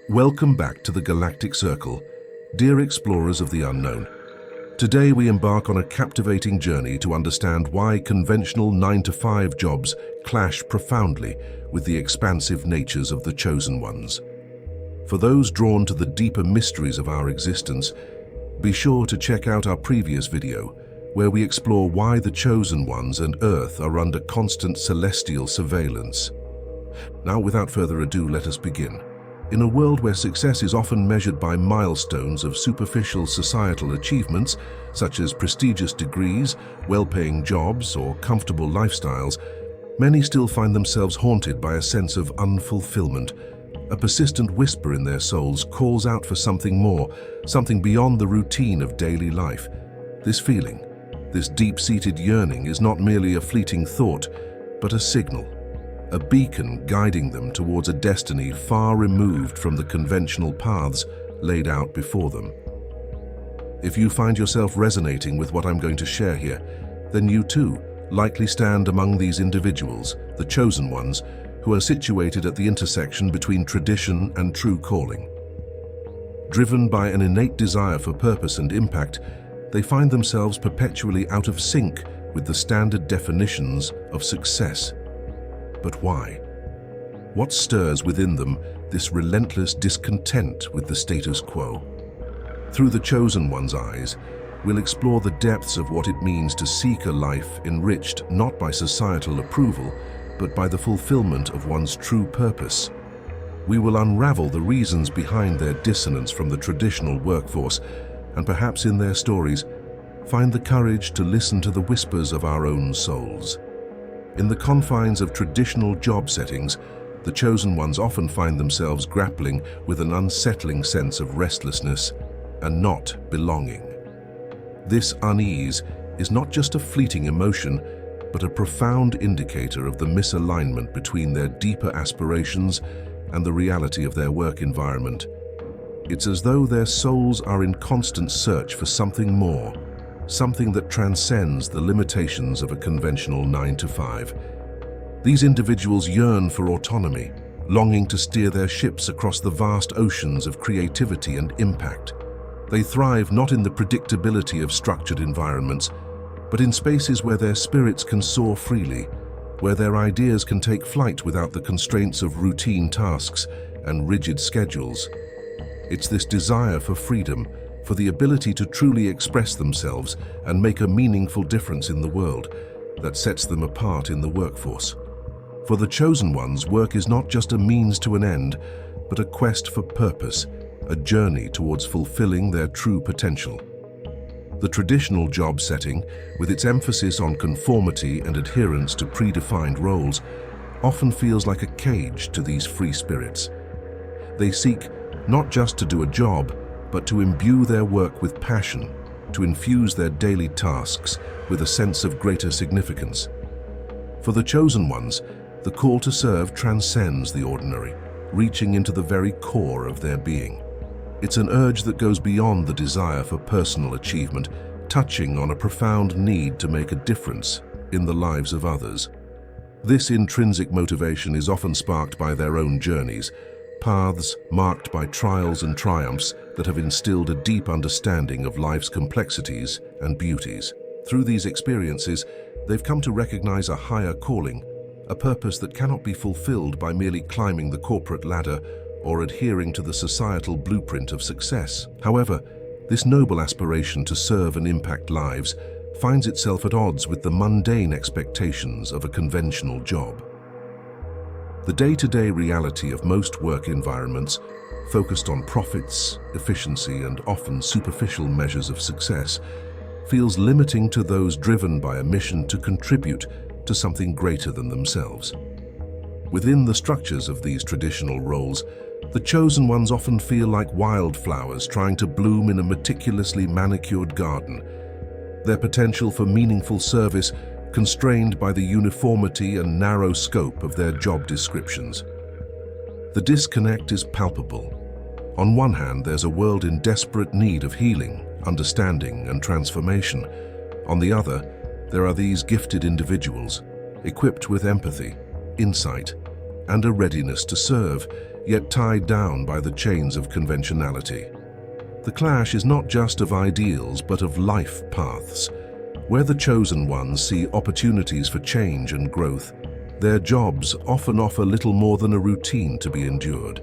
Welcome back to the Galactic Circle, dear explorers of the unknown. Today we embark on a captivating journey to understand why conventional 9-to-5 jobs clash profoundly with the expansive natures of the chosen ones. For those drawn to the deeper mysteries of our existence, be sure to check out our previous video, where we explore why the chosen ones and Earth are under constant celestial surveillance. Now, without further ado, let us begin. In a world where success is often measured by milestones of superficial societal achievements, such as prestigious degrees, well-paying jobs, or comfortable lifestyles, many still find themselves haunted by a sense of unfulfillment. A persistent whisper in their souls calls out for something more, something beyond the routine of daily life. This feeling, this deep-seated yearning, is not merely a fleeting thought, but a signal. A beacon guiding them towards a destiny far removed from the conventional paths laid out before them. If you find yourself resonating with what I'm going to share here, then you too likely stand among these individuals, the chosen ones, who are situated at the intersection between tradition and true calling. Driven by an innate desire for purpose and impact, they find themselves perpetually out of sync with the standard definitions of success. But why? What stirs within them this relentless discontent with the status quo? Through the chosen one's eyes, we'll explore the depths of what it means to seek a life enriched not by societal approval, but by the fulfillment of one's true purpose. We will unravel the reasons behind their dissonance from the traditional workforce, and perhaps in their stories, find the courage to listen to the whispers of our own souls. In the confines of traditional job settings, the chosen ones often find themselves grappling with an unsettling sense of restlessness and not belonging. This unease is not just a fleeting emotion, but a profound indicator of the misalignment between their deeper aspirations and the reality of their work environment. It's as though their souls are in constant search for something more, something that transcends the limitations of a conventional 9-to-5. These individuals yearn for autonomy, longing to steer their ships across the vast oceans of creativity and impact. They thrive not in the predictability of structured environments, but in spaces where their spirits can soar freely, where their ideas can take flight without the constraints of routine tasks and rigid schedules. It's this desire for freedom, for the ability to truly express themselves and make a meaningful difference in the world, that sets them apart in the workforce. For the chosen ones, work is not just a means to an end, but a quest for purpose, a journey towards fulfilling their true potential. The traditional job setting, with its emphasis on conformity and adherence to predefined roles, often feels like a cage to these free spirits. They seek not just to do a job, but to imbue their work with passion, to infuse their daily tasks with a sense of greater significance. For the chosen ones, the call to serve transcends the ordinary, reaching into the very core of their being. It's an urge that goes beyond the desire for personal achievement, touching on a profound need to make a difference in the lives of others. This intrinsic motivation is often sparked by their own journeys, paths marked by trials and triumphs that have instilled a deep understanding of life's complexities and beauties. Through these experiences, they've come to recognize a higher calling, a purpose that cannot be fulfilled by merely climbing the corporate ladder or adhering to the societal blueprint of success. However, this noble aspiration to serve and impact lives finds itself at odds with the mundane expectations of a conventional job. The day-to-day reality of most work environments, focused on profits, efficiency, and often superficial measures of success, feels limiting to those driven by a mission to contribute to something greater than themselves. Within the structures of these traditional roles, the chosen ones often feel like wildflowers trying to bloom in a meticulously manicured garden, their potential for meaningful service constrained by the uniformity and narrow scope of their job descriptions. The disconnect is palpable. On one hand, there's a world in desperate need of healing, understanding, and transformation. On the other, there are these gifted individuals, equipped with empathy, insight, and a readiness to serve, yet tied down by the chains of conventionality. The clash is not just of ideals, but of life paths. Where the chosen ones see opportunities for change and growth, their jobs often offer little more than a routine to be endured.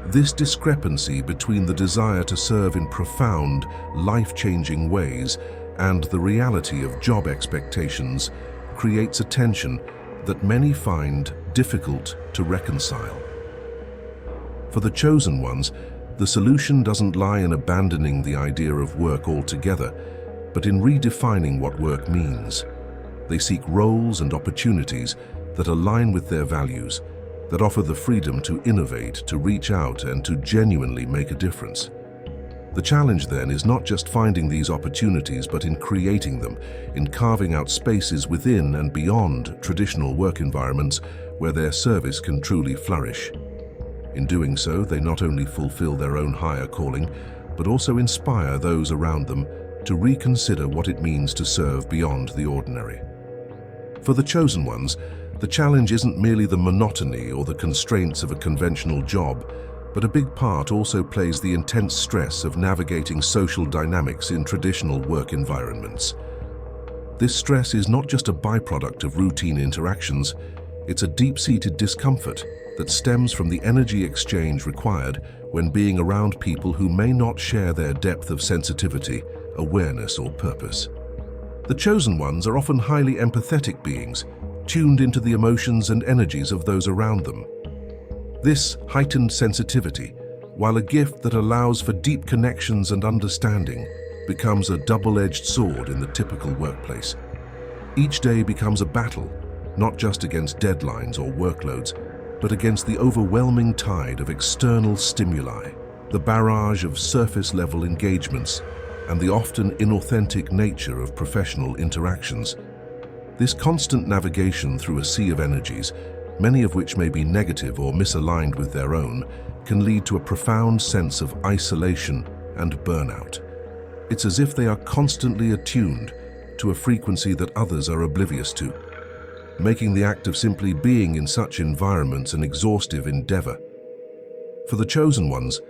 This discrepancy between the desire to serve in profound, life-changing ways and the reality of job expectations creates a tension that many find difficult to reconcile. For the chosen ones, the solution doesn't lie in abandoning the idea of work altogether, but in redefining what work means. They seek roles and opportunities that align with their values, that offer the freedom to innovate, to reach out, and to genuinely make a difference. The challenge then is not just finding these opportunities, but in creating them, in carving out spaces within and beyond traditional work environments where their service can truly flourish. In doing so, they not only fulfill their own higher calling, but also inspire those around them to reconsider what it means to serve beyond the ordinary. For the chosen ones, the challenge isn't merely the monotony or the constraints of a conventional job, but a big part also plays the intense stress of navigating social dynamics in traditional work environments. This stress is not just a byproduct of routine interactions, it's a deep-seated discomfort that stems from the energy exchange required when being around people who may not share their depth of sensitivity, awareness, or purpose. The chosen ones are often highly empathetic beings, tuned into the emotions and energies of those around them. This heightened sensitivity, while a gift that allows for deep connections and understanding, becomes a double-edged sword in the typical workplace. Each day becomes a battle, not just against deadlines or workloads, but against the overwhelming tide of external stimuli, the barrage of surface-level engagements, and the often inauthentic nature of professional interactions. This constant navigation through a sea of energies, many of which may be negative or misaligned with their own, can lead to a profound sense of isolation and burnout. It's as if they are constantly attuned to a frequency that others are oblivious to, making the act of simply being in such environments an exhaustive endeavor. For the chosen ones,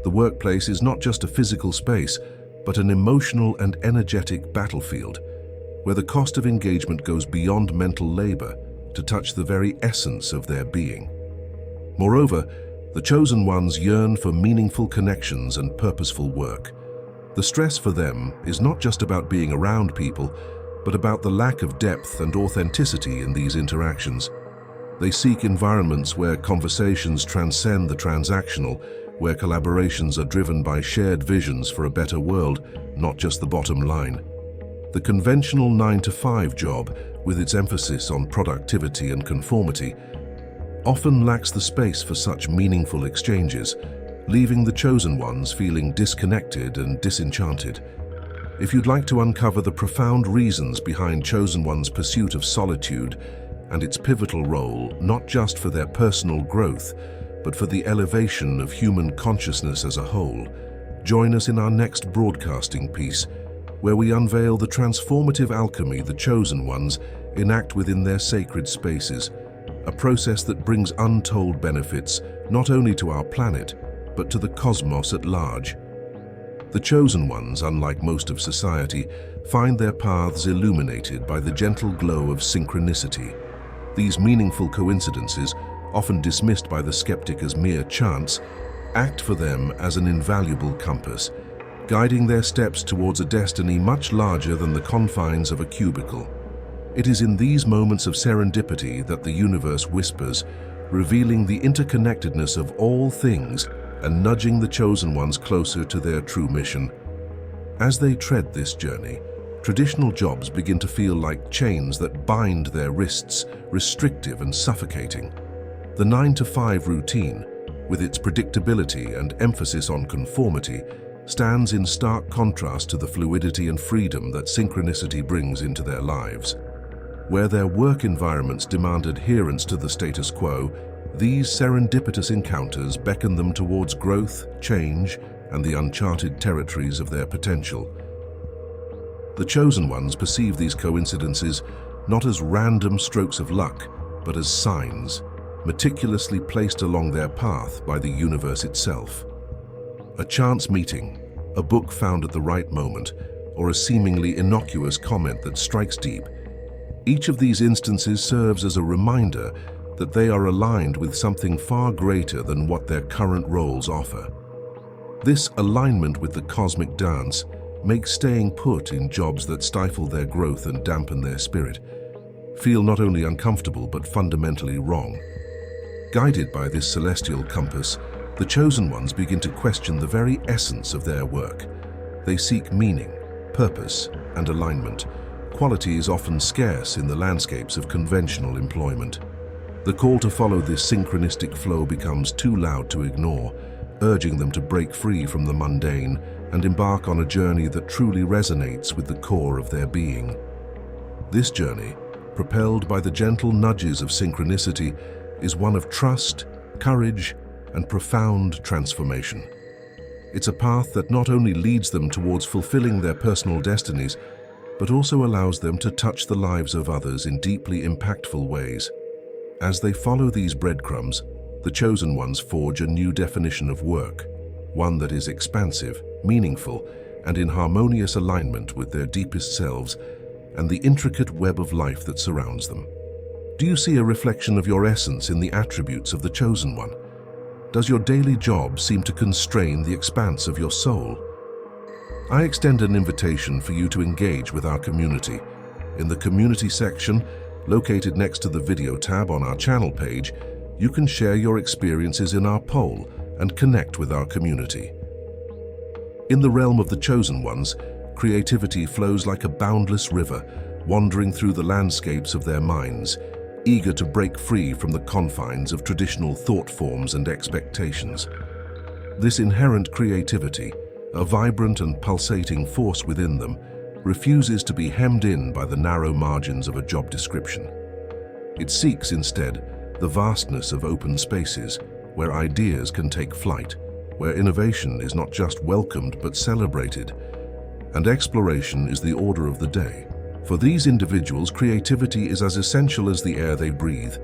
the workplace is not just a physical space, but an emotional and energetic battlefield, where the cost of engagement goes beyond mental labor to touch the very essence of their being. Moreover, the chosen ones yearn for meaningful connections and purposeful work. The stress for them is not just about being around people, but about the lack of depth and authenticity in these interactions. They seek environments where conversations transcend the transactional, where collaborations are driven by shared visions for a better world, not just the bottom line. The conventional 9-to-5 job, with its emphasis on productivity and conformity, often lacks the space for such meaningful exchanges, leaving the chosen ones feeling disconnected and disenchanted. If you'd like to uncover the profound reasons behind chosen ones' pursuit of solitude and its pivotal role not just for their personal growth, but for the elevation of human consciousness as a whole, join us in our next broadcasting piece, where we unveil the transformative alchemy the chosen ones enact within their sacred spaces, a process that brings untold benefits not only to our planet, but to the cosmos at large. The chosen ones, unlike most of society, find their paths illuminated by the gentle glow of synchronicity. These meaningful coincidences, often dismissed by the skeptic as mere chance, act for them as an invaluable compass, guiding their steps towards a destiny much larger than the confines of a cubicle. It is in these moments of serendipity that the universe whispers, revealing the interconnectedness of all things and nudging the chosen ones closer to their true mission. As they tread this journey, traditional jobs begin to feel like chains that bind their wrists, restrictive and suffocating. The 9-to-5 routine, with its predictability and emphasis on conformity, stands in stark contrast to the fluidity and freedom that synchronicity brings into their lives. Where their work environments demand adherence to the status quo, these serendipitous encounters beckon them towards growth, change, and the uncharted territories of their potential. The chosen ones perceive these coincidences not as random strokes of luck, but as signs, meticulously placed along their path by the universe itself. A chance meeting, a book found at the right moment, or a seemingly innocuous comment that strikes deep. Each of these instances serves as a reminder that they are aligned with something far greater than what their current roles offer. This alignment with the cosmic dance makes staying put in jobs that stifle their growth and dampen their spirit feel not only uncomfortable but fundamentally wrong. Guided by this celestial compass, the chosen ones begin to question the very essence of their work. They seek meaning, purpose, and alignment, qualities often scarce in the landscapes of conventional employment. The call to follow this synchronistic flow becomes too loud to ignore, urging them to break free from the mundane and embark on a journey that truly resonates with the core of their being. This journey, propelled by the gentle nudges of synchronicity, is one of trust, courage, and profound transformation. It's a path that not only leads them towards fulfilling their personal destinies, but also allows them to touch the lives of others in deeply impactful ways. As they follow these breadcrumbs, the chosen ones forge a new definition of work, one that is expansive, meaningful, and in harmonious alignment with their deepest selves and the intricate web of life that surrounds them. Do you see a reflection of your essence in the attributes of the chosen one? Does your daily job seem to constrain the expanse of your soul? I extend an invitation for you to engage with our community. In the community section, located next to the video tab on our channel page, you can share your experiences in our poll and connect with our community. In the realm of the chosen ones, creativity flows like a boundless river, wandering through the landscapes of their minds, eager to break free from the confines of traditional thought forms and expectations. This inherent creativity, a vibrant and pulsating force within them, refuses to be hemmed in by the narrow margins of a job description. It seeks instead the vastness of open spaces where ideas can take flight, where innovation is not just welcomed but celebrated, and exploration is the order of the day. For these individuals, creativity is as essential as the air they breathe.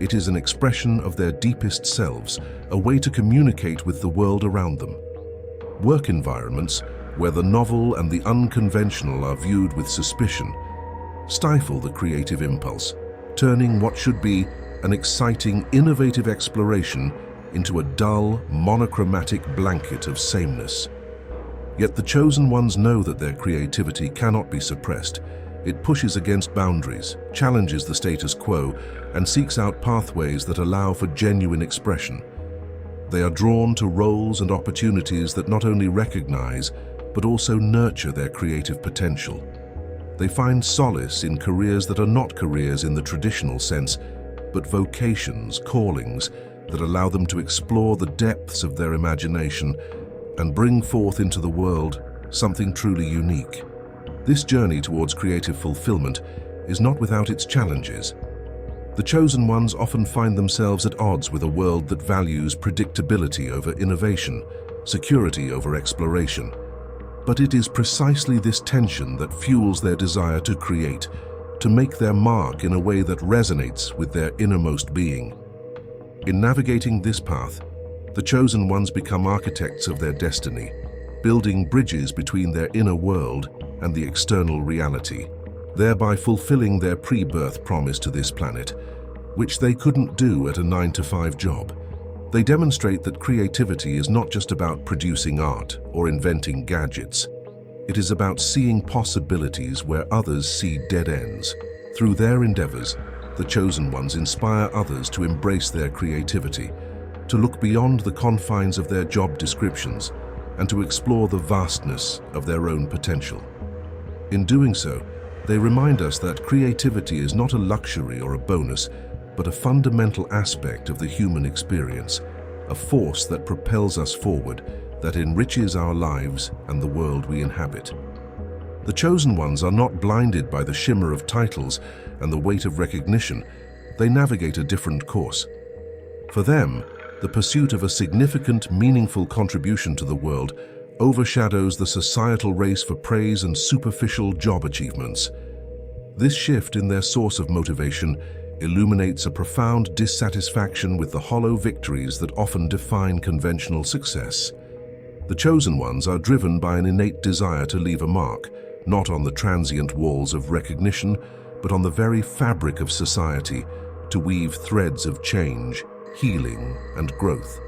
It is an expression of their deepest selves, a way to communicate with the world around them. Work environments, where the novel and the unconventional are viewed with suspicion, stifle the creative impulse, turning what should be an exciting, innovative exploration into a dull, monochromatic blanket of sameness. Yet the chosen ones know that their creativity cannot be suppressed. It pushes against boundaries, challenges the status quo, and seeks out pathways that allow for genuine expression. They are drawn to roles and opportunities that not only recognize, but also nurture their creative potential. They find solace in careers that are not careers in the traditional sense, but vocations, callings, that allow them to explore the depths of their imagination and bring forth into the world something truly unique. This journey towards creative fulfillment is not without its challenges. The chosen ones often find themselves at odds with a world that values predictability over innovation, security over exploration. But it is precisely this tension that fuels their desire to create, to make their mark in a way that resonates with their innermost being. In navigating this path, the chosen ones become architects of their destiny, building bridges between their inner world and the external reality, thereby fulfilling their pre-birth promise to this planet, which they couldn't do at a 9-to-5 job. They demonstrate that creativity is not just about producing art or inventing gadgets. It is about seeing possibilities where others see dead ends. Through their endeavors, the chosen ones inspire others to embrace their creativity, to look beyond the confines of their job descriptions, and to explore the vastness of their own potential. In doing so, they remind us that creativity is not a luxury or a bonus, but a fundamental aspect of the human experience, a force that propels us forward, that enriches our lives and the world we inhabit. The chosen ones are not blinded by the shimmer of titles and the weight of recognition. They navigate a different course. For them, the pursuit of a significant, meaningful contribution to the world overshadows the societal race for praise and superficial job achievements. This shift in their source of motivation illuminates a profound dissatisfaction with the hollow victories that often define conventional success. The chosen ones are driven by an innate desire to leave a mark, not on the transient walls of recognition, but on the very fabric of society, to weave threads of change, healing, and growth.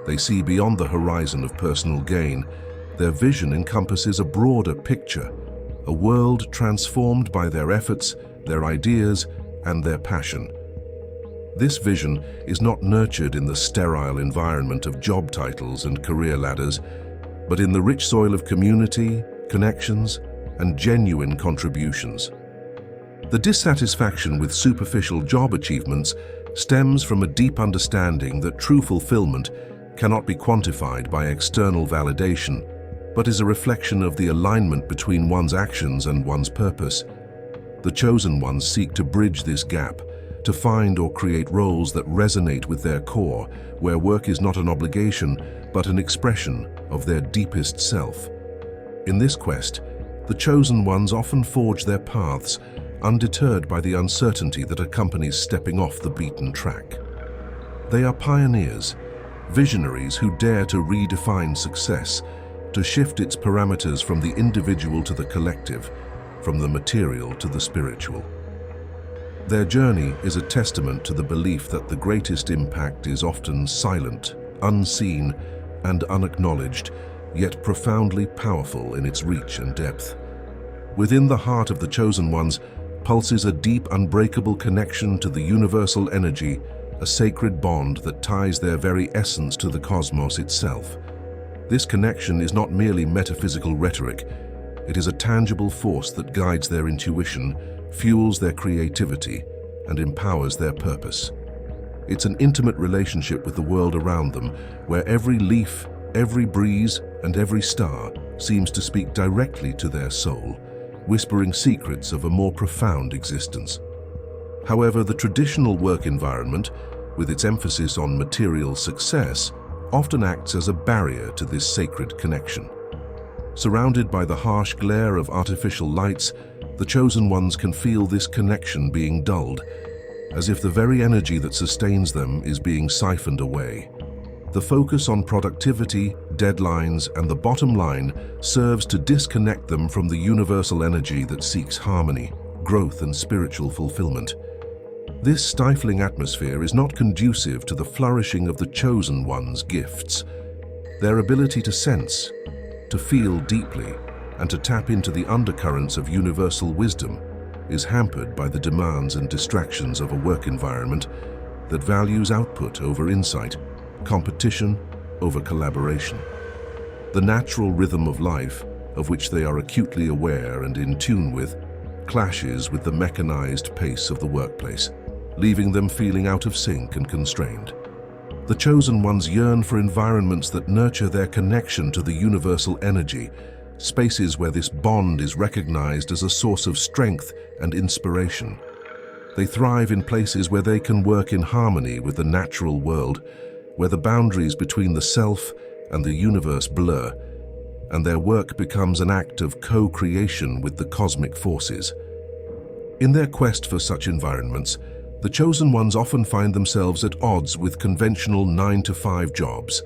They see beyond the horizon of personal gain. Their vision encompasses a broader picture, a world transformed by their efforts, their ideas, and their passion. This vision is not nurtured in the sterile environment of job titles and career ladders, but in the rich soil of community, connections, and genuine contributions. The dissatisfaction with superficial job achievements stems from a deep understanding that true fulfillment cannot be quantified by external validation, but is a reflection of the alignment between one's actions and one's purpose. The chosen ones seek to bridge this gap, to find or create roles that resonate with their core, where work is not an obligation, but an expression of their deepest self. In this quest, the chosen ones often forge their paths, undeterred by the uncertainty that accompanies stepping off the beaten track. They are pioneers, visionaries who dare to redefine success, to shift its parameters from the individual to the collective, from the material to the spiritual. Their journey is a testament to the belief that the greatest impact is often silent, unseen, and unacknowledged, yet profoundly powerful in its reach and depth. Within the heart of the chosen ones pulses a deep, unbreakable connection to the universal energy, a sacred bond that ties their very essence to the cosmos itself. This connection is not merely metaphysical rhetoric. It is a tangible force that guides their intuition, fuels their creativity, and empowers their purpose. It's an intimate relationship with the world around them, where every leaf, every breeze, and every star seems to speak directly to their soul, whispering secrets of a more profound existence. However, the traditional work environment, with its emphasis on material success, often acts as a barrier to this sacred connection. Surrounded by the harsh glare of artificial lights, the chosen ones can feel this connection being dulled, as if the very energy that sustains them is being siphoned away. The focus on productivity, deadlines, and the bottom line serves to disconnect them from the universal energy that seeks harmony, growth, and spiritual fulfillment. This stifling atmosphere is not conducive to the flourishing of the chosen ones' gifts. Their ability to sense, to feel deeply, and to tap into the undercurrents of universal wisdom is hampered by the demands and distractions of a work environment that values output over insight, competition over collaboration. The natural rhythm of life, of which they are acutely aware and in tune with, clashes with the mechanized pace of the workplace, leaving them feeling out of sync and constrained. The chosen ones yearn for environments that nurture their connection to the universal energy, spaces where this bond is recognized as a source of strength and inspiration. They thrive in places where they can work in harmony with the natural world, where the boundaries between the self and the universe blur, and their work becomes an act of co-creation with the cosmic forces. In their quest for such environments, the chosen ones often find themselves at odds with conventional 9-to-5 jobs.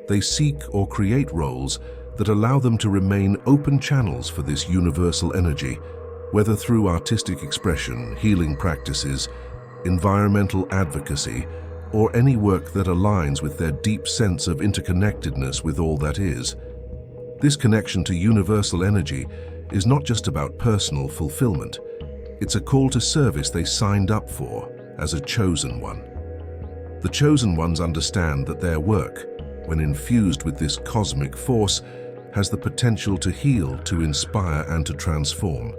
They seek or create roles that allow them to remain open channels for this universal energy, whether through artistic expression, healing practices, environmental advocacy, or any work that aligns with their deep sense of interconnectedness with all that is. This connection to universal energy is not just about personal fulfillment. It's a call to service they signed up for as a chosen one. The chosen ones understand that their work, when infused with this cosmic force, has the potential to heal, to inspire, and to transform.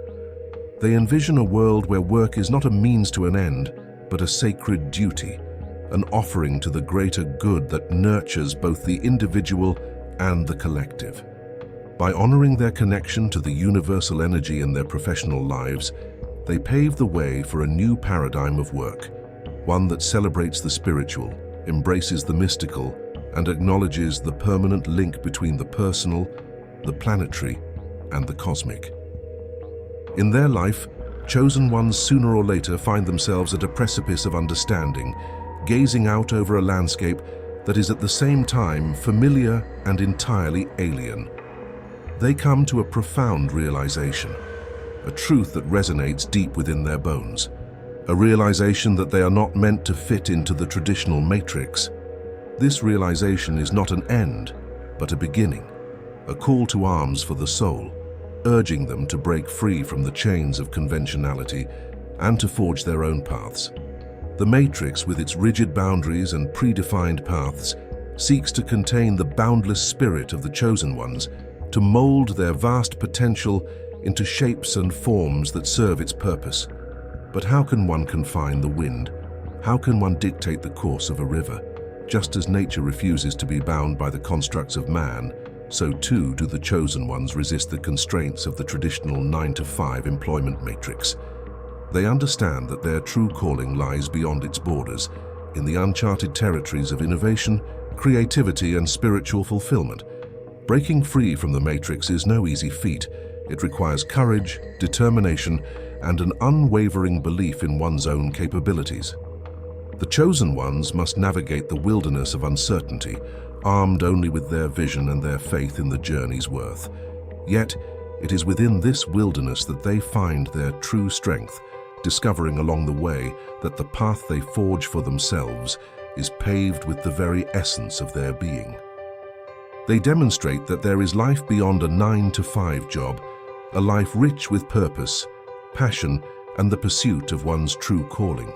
They envision a world where work is not a means to an end, but a sacred duty, an offering to the greater good that nurtures both the individual and the collective. By honoring their connection to the universal energy in their professional lives, they pave the way for a new paradigm of work, one that celebrates the spiritual, embraces the mystical, and acknowledges the permanent link between the personal, the planetary, and the cosmic. In their life, chosen ones sooner or later find themselves at a precipice of understanding, gazing out over a landscape that is at the same time familiar and entirely alien. They come to a profound realization, a truth that resonates deep within their bones, a realization that they are not meant to fit into the traditional matrix. This realization is not an end, but a beginning, a call to arms for the soul, urging them to break free from the chains of conventionality and to forge their own paths. The matrix, with its rigid boundaries and predefined paths, seeks to contain the boundless spirit of the chosen ones, to mold their vast potential into shapes and forms that serve its purpose. But how can one confine the wind? How can one dictate the course of a river? Just as nature refuses to be bound by the constructs of man, so too do the chosen ones resist the constraints of the traditional 9-to-5 employment matrix. They understand that their true calling lies beyond its borders, in the uncharted territories of innovation, creativity, and spiritual fulfillment. Breaking free from the matrix is no easy feat. It requires courage, determination, and an unwavering belief in one's own capabilities. The chosen ones must navigate the wilderness of uncertainty, armed only with their vision and their faith in the journey's worth. Yet, it is within this wilderness that they find their true strength, discovering along the way that the path they forge for themselves is paved with the very essence of their being. They demonstrate that there is life beyond a 9-to-5 job, a life rich with purpose, passion, and the pursuit of one's true calling.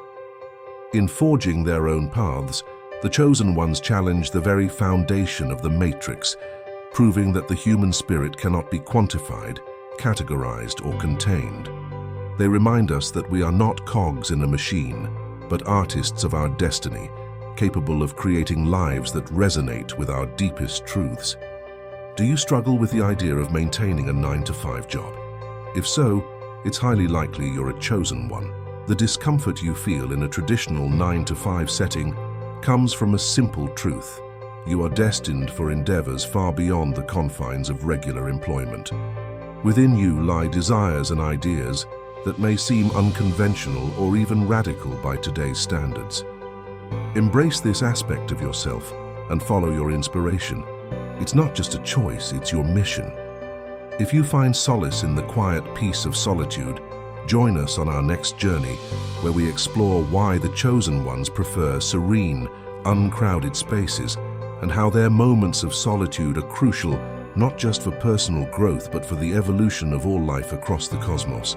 In forging their own paths, the chosen ones challenge the very foundation of the matrix, proving that the human spirit cannot be quantified, categorized, or contained. They remind us that we are not cogs in a machine, but artists of our destiny, capable of creating lives that resonate with our deepest truths. Do you struggle with the idea of maintaining a 9-to-5 job? If so, it's highly likely you're a chosen one. The discomfort you feel in a traditional 9-to-5 setting comes from a simple truth. You are destined for endeavors far beyond the confines of regular employment. Within you lie desires and ideas that may seem unconventional or even radical by today's standards. Embrace this aspect of yourself and follow your inspiration. It's not just a choice, it's your mission. If you find solace in the quiet peace of solitude, join us on our next journey, where we explore why the chosen ones prefer serene, uncrowded spaces, and how their moments of solitude are crucial not just for personal growth but for the evolution of all life across the cosmos.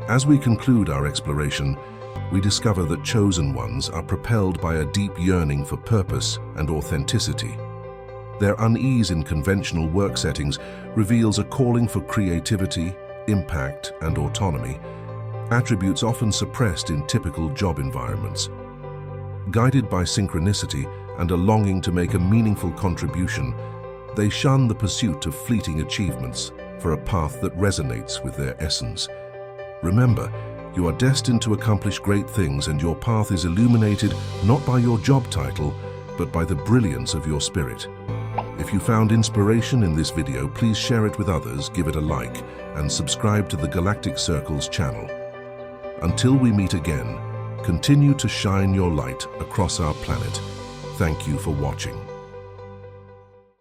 As we conclude our exploration, we discover that chosen ones are propelled by a deep yearning for purpose and authenticity. Their unease in conventional work settings reveals a calling for creativity, impact, and autonomy, attributes often suppressed in typical job environments. Guided by synchronicity and a longing to make a meaningful contribution, they shun the pursuit of fleeting achievements for a path that resonates with their essence. Remember, you are destined to accomplish great things, and your path is illuminated not by your job title, but by the brilliance of your spirit. If you found inspiration in this video, please share it with others, give it a like, and subscribe to the Galactic Circle's channel. Until we meet again, continue to shine your light across our planet. Thank you for watching.